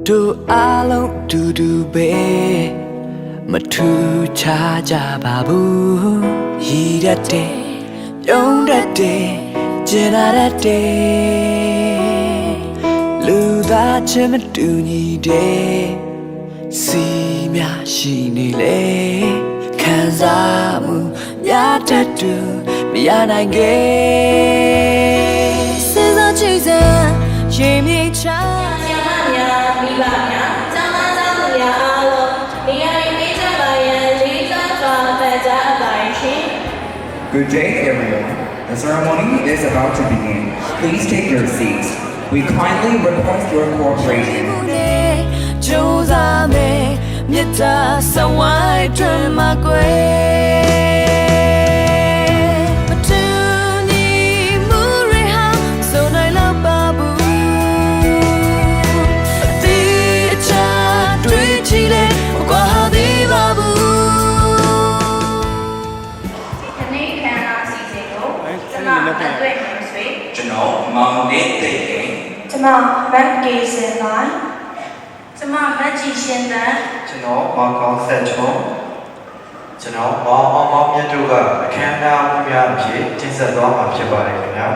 တူအားလုံးတူတူပဲမထူးခြားကြပါဘူးရည်တတ်တယ်ပြုံးတတ်တယ်ကျင်လာတတ်တယ်လူသားချင်းမတူညီတဲ့စီများရှိနေလေခံစားမှုများတတ်တူမရနိုင်ခဲ့စဉ်းစားကြည့်စမ်းရေမြေချာမိဘများကျောင်းသားကျောင်းသူများအားလုံးနေရာရင်းပေးကြပါရန်လေးစားစွာပန်ကြားအပ်ပါရှင် Good day, everyone. The ceremony is about to begin. Please take your seats. We kindly request your cooperation. ကြိုးစားမယ်မြတ်တာဆဝိုင်းတွင်မှာကွယ်မတူညီမှုတွေဟာဆိုနိုင်လောက်ပါဘူးအတိအကျတွေ့ချီလေကွာသေးပါဘူး ဒီနေ့ခန္ဓာအစီအစဉ်ကိုကျွန်မအတွေ့အကြုံဆွေ ကျွန်တော်မောင်လေးသိတယ် ကျွန်မဘတ်ကေစင်လိုင်းကျွန်မဘတ်ကြည်ရှင်တန် ကျွန်တော်မောင်ကောင်းဆက်ချုံကျွန်တော်မောင်အောင်မောင်မြတ်တို့ကအခမ်းအနားများအဖြစ်တင်ဆက်သွားမှာဖြစ်ပါတယ်ခင်ဗျာ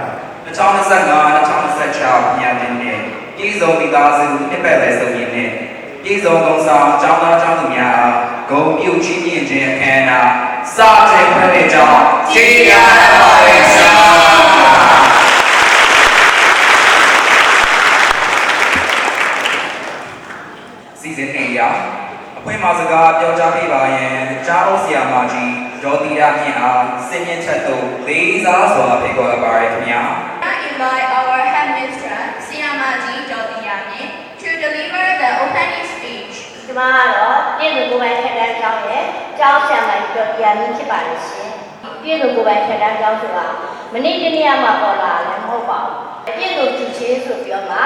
2025-2026ညနေနေ့ပြည်စုံမိသားစုနှစ်ပတ်လည်စုံရင်းနဲ့ပြည်စုံကုန်းဆောင်ကျောင်းသားကျောင်းသူများအားဂုဏ်ပြုချီးမြှင့်ခြင်းအခမ်းအနားစတင်ဖွင့်လှစ်ကြောင်းကြေညာပါရစေစီစဉ်နေရအဖွင့်မှာစကားပြောကြားပေးပါရန်ကြားအုပ်ဆရာမကြီးဒေါ်တီရမြင့်အားစင်မြင့်ချက်သို့လေးစားစွာဖိတ်ခေါ်ပါရခင်ဗျာ I invite our headmistress Siamaji Jodiyamin to deliver the opening speech ကျွန်မကတော့ပြည်သူကိုယ်ပိုင်ထက်တန်းကျောင်းရဲ့ကျောင်းဆရာမကြီးဒေါ်တီယာမင်းဖြစ်ပါလိမ့်ရှင်ပြည်သူကိုယ်ပိုင်ထက်တန်းကျောင်းဆိုတာမနေ့တနေ့မှပေါ်လာလည်းမဟုတ်ပါဘူးပြည်သူသူချင်းဆိုပြီးတော့မှ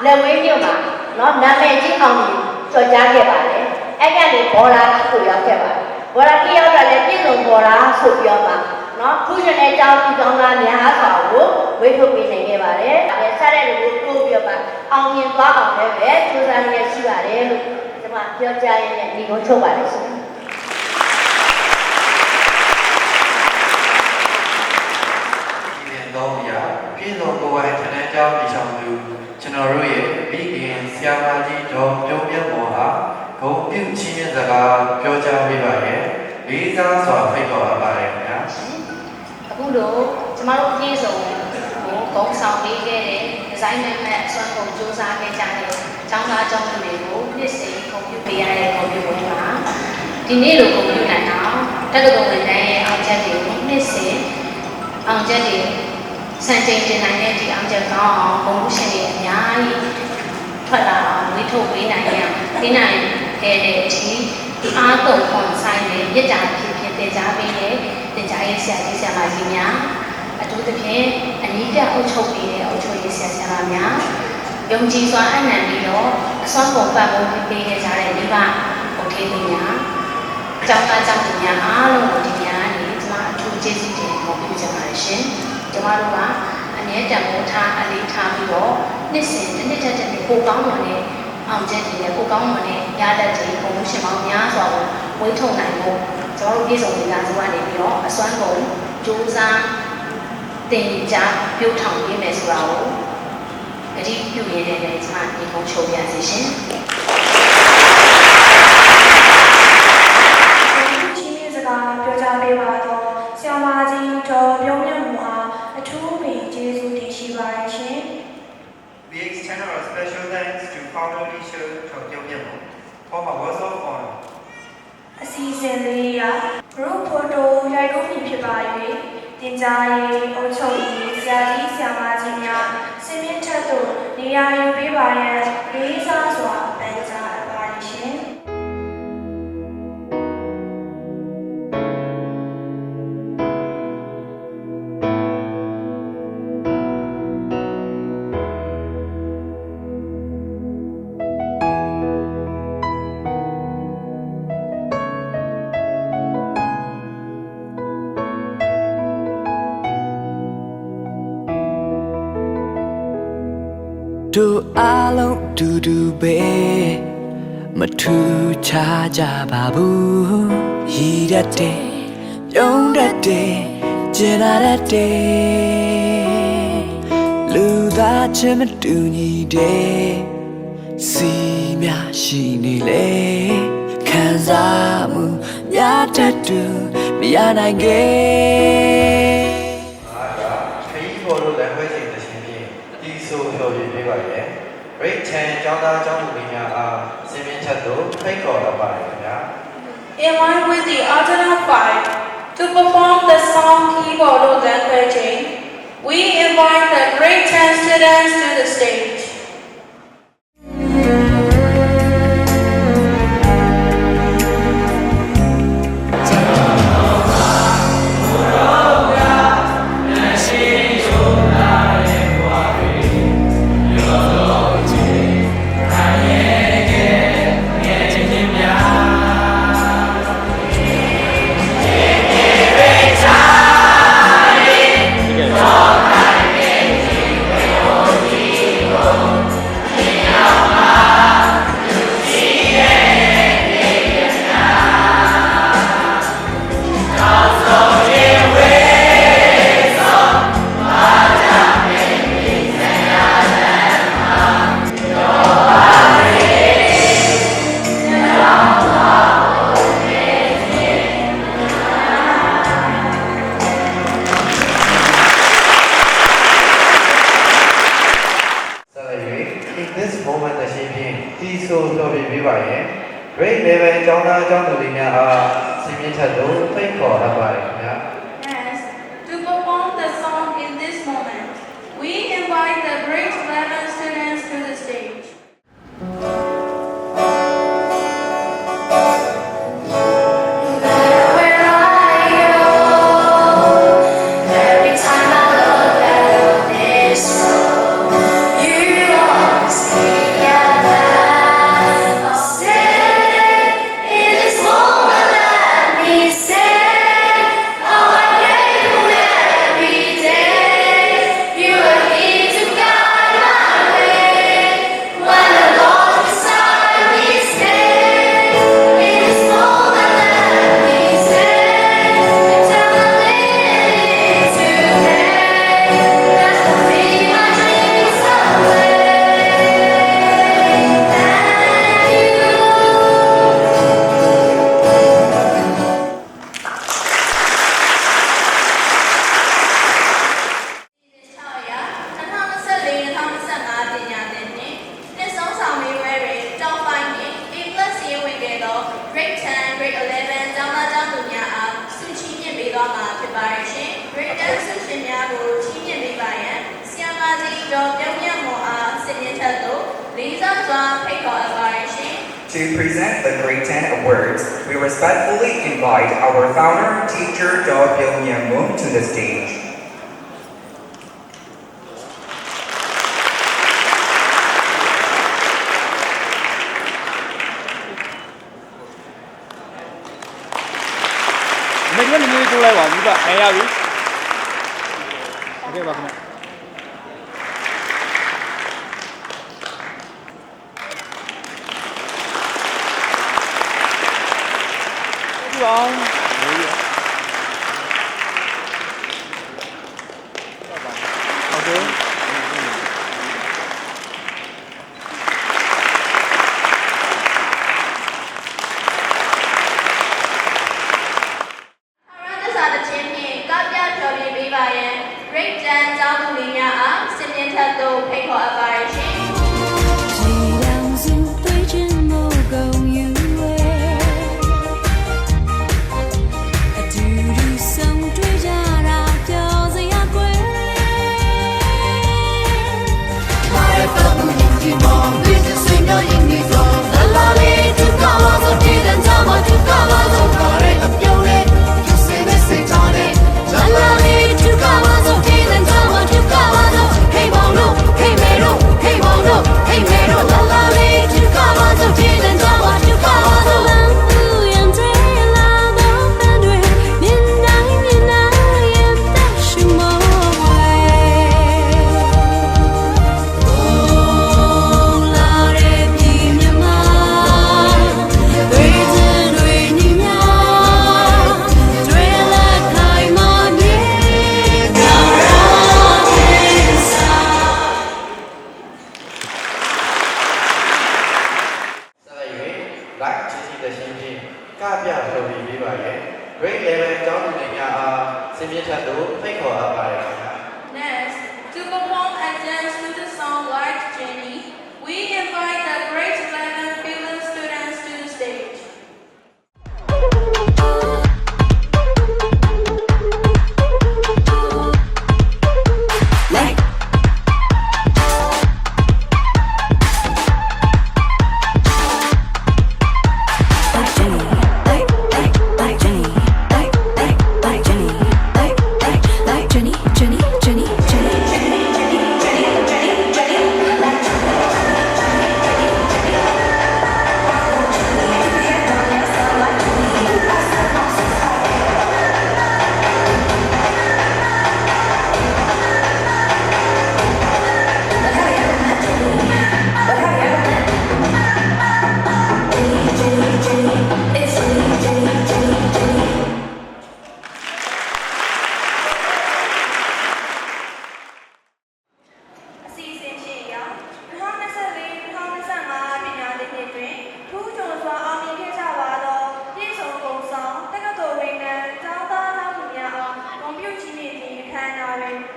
လက်ဝဲမြို့မှာနော်နာမည်ကြီးအောင်ကြီးကြော်ကြားခဲ့ပါတယ်အဲ့ကနေဘောလာကြီးကိုရောက်ခဲ့ပါတယ်ဘောလာကြီးရောက်တာလည်းပြည်သူဘောလာဆိုပြီးတော့မှနော်ခုရတဲ့ကျောင်းပြည်ကျောင်းသားများစွာကိုဝေထုတ်ပေးနိုင်ခဲ့ပါတယ်အဲဆက်တဲ့လူကိုတိုးပြီးတော့မှအောင်မြင်သွားအောင်လည်းပဲစူးစမ်းရရှိပါတယ်လို့ကျွန်မပြောကြားရတဲ့ဒီကိုချုပ်ပါလိမ့်ရှင်ဒီနေ့တော့ပြည်စုံကိုယ်ပိုင်ထက်တန်းကျောင်းပြည်ဆောင်သူကျွန်တော်တို့ရဲ့ပြီးခင်ဆရာမကြီးဒေါ်ပြုံးမြတ်မော်ဟာဂုဏ်ပြုချီးမြှင့်စကားပြောကြားပေးပါရဲ့လေးစားစွာဖိတ်ခေါ်ပါရခင်ဗျာအခုတော့ကျမတို့ပြည်စုံကိုဂုဏ်ဆောင်ပေးခဲ့တဲ့ဒီဇိုင်းနံပါတ်အစွမ်းကုန်စူးစမ်းခဲ့ကြတဲ့ကျောင်းသားကျောင်းသူတွေကိုနှစ်စဉ်ဂုဏ်ပြုပေးရတဲ့ဂုဏ်ပြုပွဲမှာဒီနေ့လိုဂုဏ်ပြုနိုင်အောင်တက္ကသိုလ်ဝန်ထမ်းရဲ့အောင်ချက်တွေကိုနှစ်စဉ်အောင်ချက်တွေစံချိန်တင်နိုင်တဲ့ဒီအောင်ချက်ကောင်းအောင်ဘုံရှင်တွေအများကြီးထွက်လာအောင်ဝေထုတ်ပေးနိုင်ရပေးနိုင်ခဲ့တဲ့အချိန်အားသုံးခွန်ဆိုင်တဲ့မြစ်တာဖြစ်ဖြစ်တင် ကြားပေးတဲ့တင်ကြားရေးဆရာကြီးဆရာမကြီးများအထူးသဖြင့်အနည်းပြအုပ်ချုပ်ပေးတဲ့အုပ်ချုပ်ရေးဆရာဆရာမများယုံကြည်စွာအနံ့ပြီးတော့အစွမ်းကုန်ပတ်ဖို့ပေးခဲ့ကြတဲ့မိဘဟုတ်ကဲ့သူများကျောင်းသားကျောင်းသူများအားလုံးကိုဒီများနေကျွန်မအထူးကျေးဇူးတင်ဖို့ပြုချင်ပါတယ်ရှင်ကျွန်မတို့ကအမြဲတမ်းမိုးထားအလေးထားပြီးတော့နှစ်စဉ်တစ်နှစ်တစ်နှစ်ပိုကောင်းမွန်တဲ့အောင်ချက်တွေနဲ့ပိုကောင်းမွန်တဲ့ရလဒ်တွေဘုံရှင်ပေါင်းများစွာကိုဝေးထုတ်နိုင်ဖို့ကျွန်တော်တို့ပြည်စုံဒေသစုကနေပြီးတော့အစွမ်းကုန်ကြိုးစားတင်ကြားပြုထောင်ပေးမယ်ဆိုတာကိုအတိပြုရတဲ့လည်းကျွန်မဒီကုန်းချုပ်ပြစီရှင်ပြောကြားပေးပါတော့ဆရာမကြီးတော်ပြုံးမြတ်မှုအားအထူးပင်ကျေးဇူးတင်ရှိပါတယ်ရှင် We extend our special thanks to Founder Teacher Dr. Myatmo for her words of honor. အစီအစဉ်လေးရာ group photo ရိုက်ကူးပြီးဖြစ်ပါ၍တင်ကြားရေးအုပ်ချုပ်ရေးဆရာကြီးဆရာမကြီးများစင်မြင့်ထက်သို့နေရာယူပေးပါရန်လေးစားစွာပန်ကြားအပ်ပါတယ်ရှင် ပ တို့အားလုံးတူတူပဲမထူးခြားကြပါဘူးရည်တတ်တယ်ပြုံးတတ်တယ်ကျင်လာတတ်တယ်လူသားချင်းမတူညီတဲ့စီများရှိနေလေခံစားမှုများတတ်တူမရနိုင်ခဲ့ ခရီးပေါ်လို့လည်းဝဲချိန်တစ်ချိန်ပြည့်ဒီဆိုဖြော်ပြပေးပါရဲ့ Great 10ကျောင်းသားကျောင်းသူတွေများအားစင်မြင့်ချက်သို့ဖိတ်ခေါ်တော့ပါတယ်ခင်ဗျာ In line with the alternate 5, to perform the song Keyboard Languaging, we invite the grade 10 students to the stage. In this moment တစ်ချိန်ပြည့်ဒီဆိုဖြော်ပြပေးပါရဲ့ Grade 11ကျောင်းသားကျောင်းသူတွေများအားစင်မြင့်ချက်သို့ဖိတ်ခေါ်တော့ပါတယ်ခင်ဗျာ Yes, to perform the song in this moment, we invite the grade 11 students to the stage. Grade 10, Grade 11 ကျောင်းသားကျောင်းသူများအားဆုချီးမြှင့်ပေးသွားမှာဖြစ်ပါတယ်ရှင်။ Grade 10ဆုရှင်များကိုချီးမြှင့်ပေးပါရန်ဆရာမကြီးဒေါ်ပြုံးမြတ်မော်အားစင်မြင့်ထက်သို့လေးစားစွာဖိတ်ခေါ်အပ်ပါတယ်ရှင် To present the Grade 10 awards, we respectfully invite our founder, teacher Do Byung-Yeon Moon to the stage. Mấy cái này tôi lại bảo như vậy, này à quý. Ok bà không ạ. Vâng. Ok. Grade 10ကျောင်းသူတွေများအားစင်မြင့်ထက်သို့ဖိတ်ခေါ်အပ်ပါတယ်ရှင် Hey,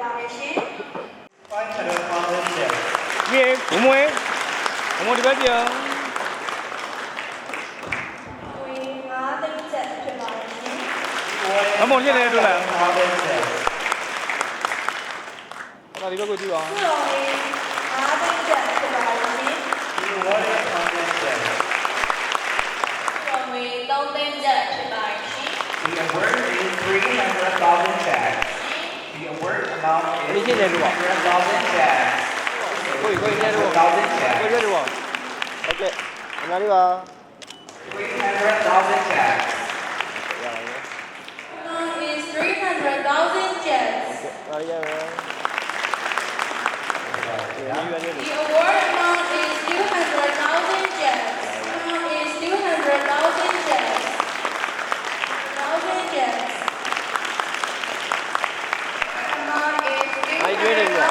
ပါမယ်ရှင် 500 thousand shares. ပြေဘုံမွေဒီဘက်ပြန် ငွေ9သိန်းကျပ်ဖြစ်ပါတယ်ရှင် အမောညနေတို့လား thousand shares. ဒါဒီဘက်ကိုကြည့်ပါဦး ခုတော်ငွေ9သိန်းကျပ်ဖြစ်ပါတယ်ရှင် thousand shares. ခုတော်ငွေ3သိန်းကျပ်ဖြစ်ပါတယ်ရှင် The award is 300,000 checks. The award amount is 300,000 checks. ကိုကြီးနေတော့ 1,000 checks. ကိုကြီးတော့โอเคအများကြီးပါ 300,000 checks. amount is 300,000 checks ဒါရရမယ်ဒီရွယ်နေ the award amount is 200,000 checks amount is 200,000 checks 1,000 checks amount is အဲ့ကျွေးတယ်ပြော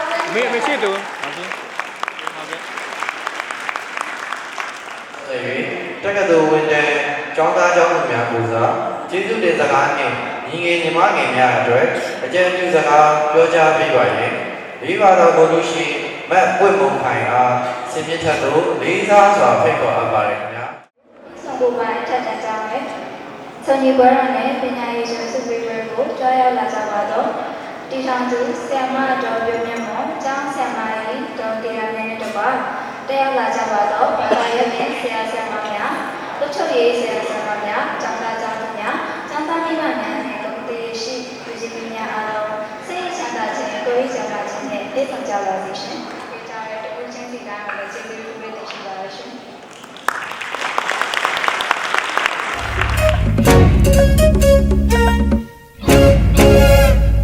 မရှိတူဟုတ်ကဲ့ တက္ကသိုလ်ဝင်တဲ့ကျောင်းသားကျောင်းသူများကိုစားကျေးဇူးတင်စကားနဲ့ညီငယ်ညီမငယ်များအတွက်အကြံပြုစကားပြောကြားပေးပါရယ်လေးပါတော်ဘုလို့ရှိမတ်ပွင့်မုံခိုင်အားဆင်မြင့်ထက်သို့လေးစားစွာဖိတ်ခေါ်အပ်ပါတယ်ခင်ဗျာ ဆောင်ကိုပိုင်းထပ်တန်းကြောင်းနဲ့ဆုံညီပွဲတော်နဲ့ပညာရေးရှင်စုပေးပွဲကိုကြွားရောက်လာကြပါတော့တီထောင်သူဆရာမတော်ပြည့်မြတ်မော်ကျောင်းဆရာမကြီးတော်တရားမြတ်နဲ့တပါတက်ရောက်လာကြပါတော့ဘာသာရေးနဲ့ဆရာဆရာမများတို့ချုပ်ရေးဆရာဆရာမများကျောင်းသားကျောင်းသူများကျောင်းသားမိဘများနဲ့ဂုဏ်သေးရှိလူကြီးပညာအားလုံးစိတ်ချမ်းသာခြင်းကိုယ်ရေးချမ်းသာခြင်းနဲ့ပြည့်စုံကြပါစေရှင်ဒီကြောင့်တခုချင်းစီတိုင်းမှာလည်းကျေးဇူးပြုပေးသိရှိပါရရှင်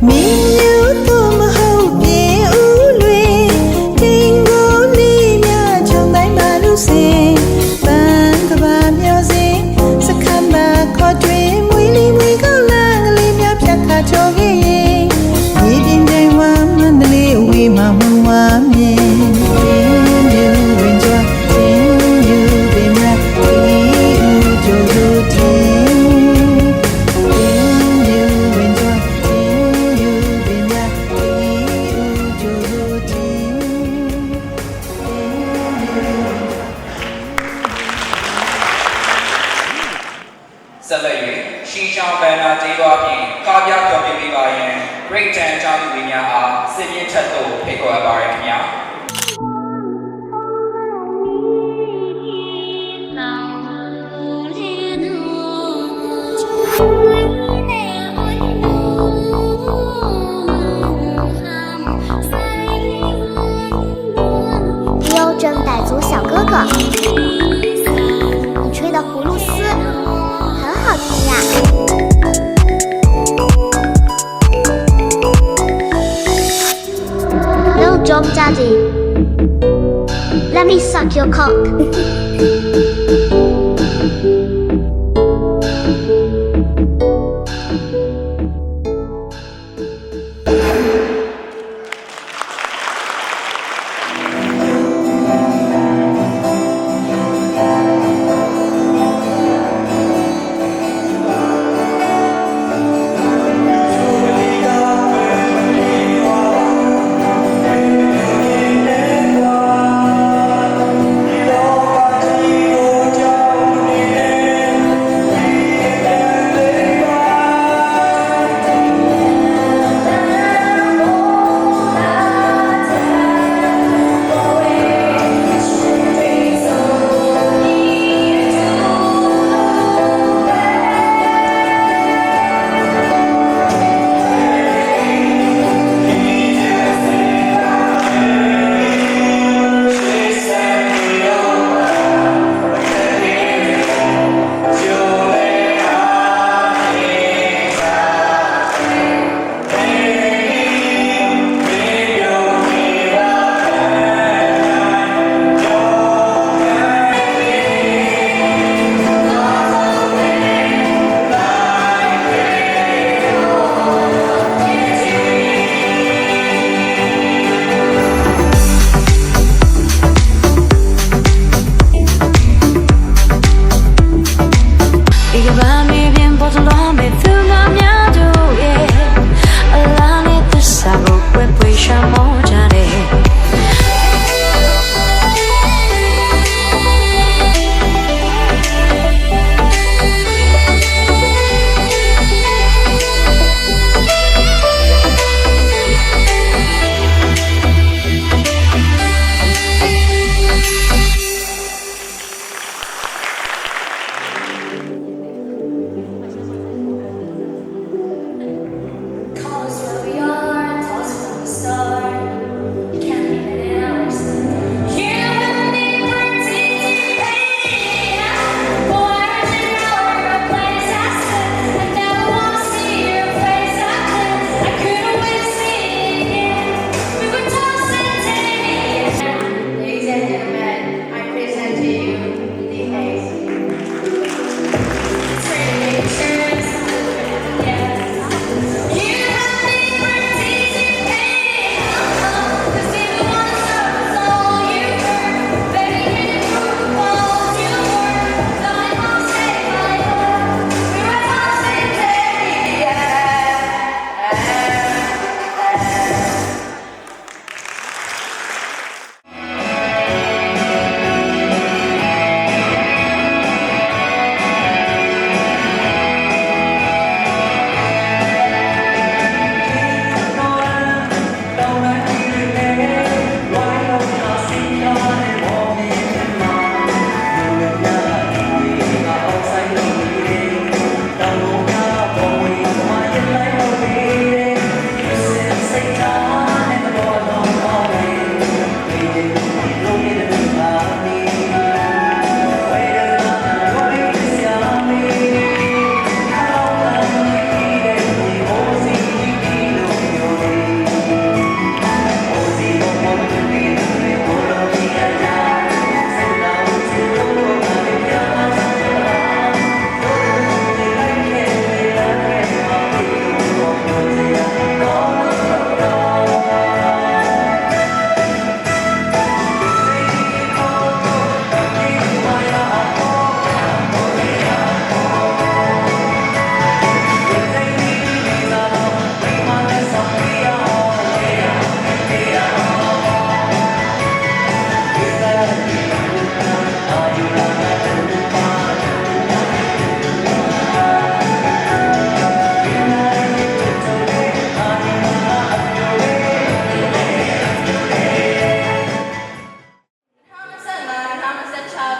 မင်းမျိုးတို့မဟုတ်ပြေဦးလွင်တင်ကိုလေးများချုံတိုင်းပါလို့စင်ပန်းကဘာမျောစင်စခမ်းမှာခေါ်တွင်မွေးလီမွေးကောင်းလာကလေးများဖြတ်ခါချော်ခဲ့ရင်မြေပြင်တိုင်းဝမ်းမန္တလေးဝေးမှာမဝမ်းမြင်တင်မျိုးဝင်ကြတင်မျိုးပင်များဒီဦးကြိုးလို့တင်ဆက်လက်၍ရှီရှောင်းဘန်နာကျေးဇူးအပြင်ကားပြပျော်ပြပေးပါရန် Great Tan ကျောင်းသူတွေများအားစစ်ပြင်းထက်သို့ဖိတ်ခေါ်အပ်ပါရခင်ဗျာ 标准傣族小哥哥，你吹的葫芦丝很好听呀。Little John Daddy, let me suck your cock. 为什么这里？ 2025-2026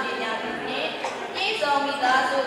ပြည်ညာပြည်ပြည်စုံမိသားစု